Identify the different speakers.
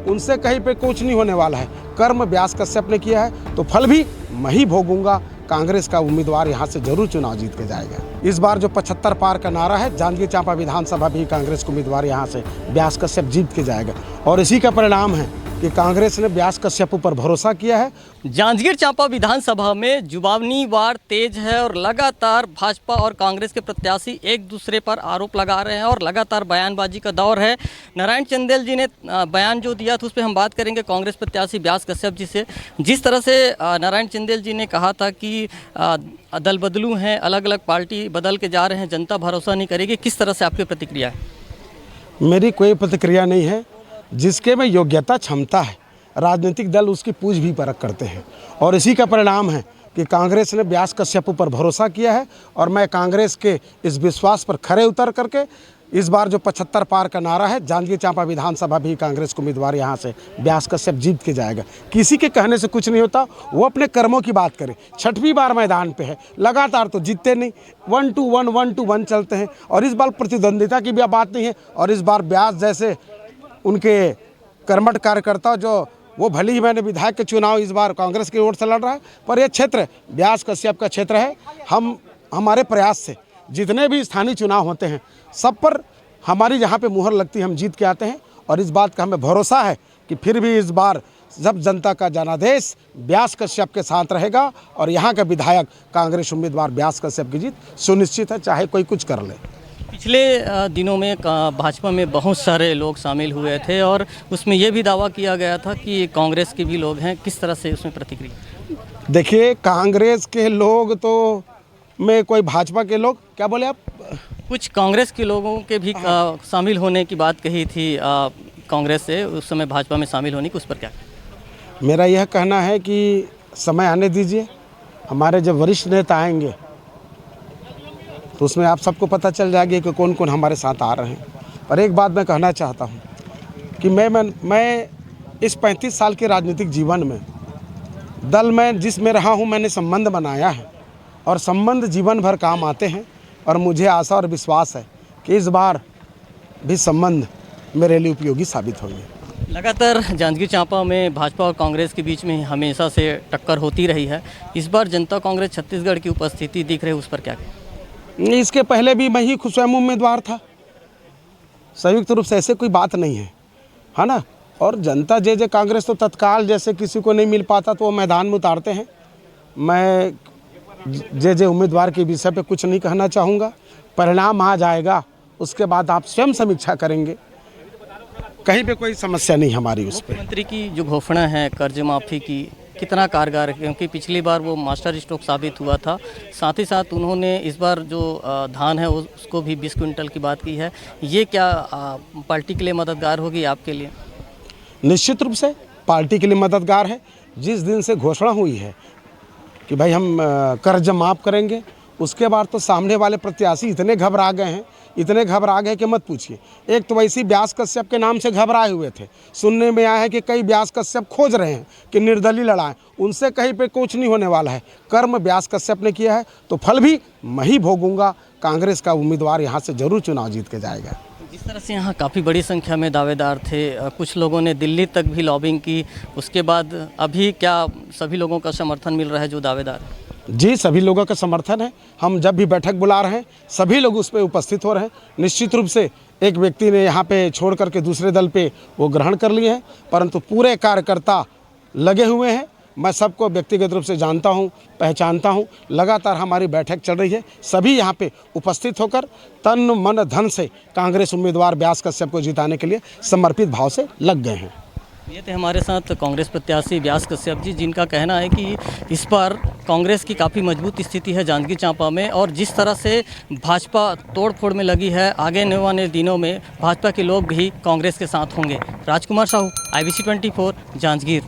Speaker 1: उनसे कहीं पे कुछ नहीं होने वाला है। कर्म व्यास कश्यप ने किया है तो फल भी मैं ही भोगूंगा। कांग्रेस का उम्मीदवार यहाँ से जरूर चुनाव जीत के जाएगा। इस बार जो 75 पार का नारा है, जांजगीर चांपा विधानसभा भी कांग्रेस का उम्मीदवार यहाँ से व्यास कश्यप जीत के जाएगा और इसी का परिणाम है कि कांग्रेस ने व्यास कश्यप पर भरोसा किया है।
Speaker 2: जांजगीर चांपा विधानसभा में जुबानी वार तेज है और लगातार भाजपा और कांग्रेस के प्रत्याशी एक दूसरे पर आरोप लगा रहे हैं और लगातार बयानबाजी का दौर है। नारायण चंदेल जी ने बयान जो दिया था उस पर हम बात करेंगे कांग्रेस प्रत्याशी व्यास कश्यप जी से। जिस तरह से नारायण चंदेल जी ने कहा था कि दल बदलू हैं, अलग अलग पार्टी बदल के जा रहे हैं, जनता भरोसा नहीं करेगी, किस तरह से आपकी प्रतिक्रिया है?
Speaker 1: मेरी कोई प्रतिक्रिया नहीं है। जिसके में योग्यता क्षमता है, राजनीतिक दल उसकी पूछ भी परख करते हैं और इसी का परिणाम है कि कांग्रेस ने व्यास कश्यप पर भरोसा किया है और मैं कांग्रेस के इस विश्वास पर खरे उतर करके इस बार जो 75 पार का नारा है, जांजगीर चांपा विधानसभा भी कांग्रेस को उम्मीदवार यहाँ से व्यास कश्यप जीत के जाएगा। किसी के कहने से कुछ नहीं होता, वो अपने कर्मों की बात करे। 6वीं बार मैदान पे है, लगातार तो जीतते नहीं, 1-2-1 चलते हैं और इस बार प्रतिद्वंदिता की भी बात नहीं है। और इस बार व्यास जैसे उनके कर्मठ कार्यकर्ता जो वो भले ही मैंने विधायक के चुनाव इस बार कांग्रेस की ओर से लड़ रहा है, पर यह क्षेत्र व्यास कश्यप का क्षेत्र है। हमारे प्रयास से जितने भी स्थानीय चुनाव होते हैं सब पर हमारी जहाँ पे मुहर लगती है हम जीत के आते हैं और इस बात का हमें भरोसा है कि फिर भी इस बार जब जनता का जनादेश व्यास कश्यप के साथ रहेगा और यहाँ का विधायक कांग्रेस उम्मीदवार व्यास कश्यप की जीत सुनिश्चित है, चाहे कोई कुछ कर ले।
Speaker 2: पिछले दिनों में भाजपा में बहुत सारे लोग शामिल हुए थे और उसमें यह भी दावा किया गया था कि कांग्रेस के भी लोग हैं, किस तरह से उसमें प्रतिक्रिया?
Speaker 1: देखिए, कांग्रेस के लोग तो में कोई भाजपा के लोग क्या बोले आप?
Speaker 2: कुछ कांग्रेस के लोगों के भी शामिल होने की बात कही थी कांग्रेस से, उस समय भाजपा में शामिल होने की, उस पर क्या?
Speaker 1: मेरा यह कहना है कि समय आने दीजिए, हमारे जब वरिष्ठ नेता आएंगे तो उसमें आप सबको पता चल जाएगी कि कौन कौन हमारे साथ आ रहे हैं। पर एक बात मैं कहना चाहता हूं कि मैं इस 35 साल के राजनीतिक जीवन में दल में जिसमें रहा हूं, मैंने संबंध बनाया है और संबंध जीवन भर काम आते हैं और मुझे आशा और विश्वास है कि इस बार भी संबंध मेरे लिए उपयोगी साबित होंगे।
Speaker 2: लगातार जांजगीर चांपा में भाजपा और कांग्रेस के बीच में हमेशा से टक्कर होती रही है। इस बार जनता कांग्रेस छत्तीसगढ़ की उपस्थिति दिख रही है, उस पर क्या?
Speaker 1: इसके पहले भी मैं ही स्वयं उम्मीदवार था, संयुक्त रूप से ऐसे कोई बात नहीं है ना। और जनता जे कांग्रेस तो तत्काल जैसे किसी को नहीं मिल पाता तो वो मैदान में उतारते हैं। मैं जे उम्मीदवार के विषय पे कुछ नहीं कहना चाहूँगा। परिणाम आ जाएगा, उसके बाद आप स्वयं समीक्षा करेंगे। कहीं पे कोई समस्या नहीं हमारी उस पर।
Speaker 2: मुख्यमंत्री की जो घोषणा है कर्ज माफ़ी की, कितना कारगर है? क्योंकि पिछली बार वो मास्टर स्ट्रोक साबित हुआ था। साथ ही साथ उन्होंने इस बार जो धान है उसको भी 20 क्विंटल की बात की है। ये क्या पार्टी के लिए मददगार होगी आपके लिए?
Speaker 1: निश्चित रूप से पार्टी के लिए मददगार है। जिस दिन से घोषणा हुई है कि भाई हम कर्ज माफ़ करेंगे, उसके बाद तो सामने वाले प्रत्याशी इतने घबरा गए कि मत पूछिए। एक तो वैसे व्यास कश्यप के नाम से घबराए हुए थे। सुनने में आया है कि कई व्यास कश्यप खोज रहे हैं कि निर्दलीय लड़ाएं, उनसे कहीं पे कुछ नहीं होने वाला है। कर्म व्यास कश्यप ने किया है तो फल भी मैं ही भोगूंगा। कांग्रेस का उम्मीदवार यहाँ से जरूर चुनाव जीत के जाएगा।
Speaker 2: जिस तरह से यहाँ काफ़ी बड़ी संख्या में दावेदार थे, कुछ लोगों ने दिल्ली तक भी लॉबिंग की, उसके बाद अभी क्या सभी लोगों का समर्थन मिल रहा है जो दावेदार है?
Speaker 1: जी, सभी लोगों का समर्थन है। हम जब भी बैठक बुला रहे हैं सभी लोग उस पर उपस्थित हो रहे हैं। निश्चित रूप से एक व्यक्ति ने यहाँ पे छोड़ करके दूसरे दल पे वो ग्रहण कर लिए हैं, परंतु पूरे कार्यकर्ता लगे हुए हैं। मैं सबको व्यक्तिगत रूप से जानता हूँ, पहचानता हूँ। लगातार हमारी बैठक चल रही है। सभी यहाँ पे उपस्थित होकर तन मन धन से कांग्रेस उम्मीदवार व्यास कश्यप को जिताने के लिए समर्पित भाव से लग गए हैं।
Speaker 2: ये थे हमारे साथ कांग्रेस प्रत्याशी व्यास कश्यप जी, जिनका कहना है कि इस बार कांग्रेस की काफ़ी मजबूत स्थिति है जांजगीर चांपा में और जिस तरह से भाजपा तोड़ फोड़ में लगी है, आगे आने दिनों में भाजपा के लोग भी कांग्रेस के साथ होंगे। राजकुमार साहू, IBC 24, जांजगीर।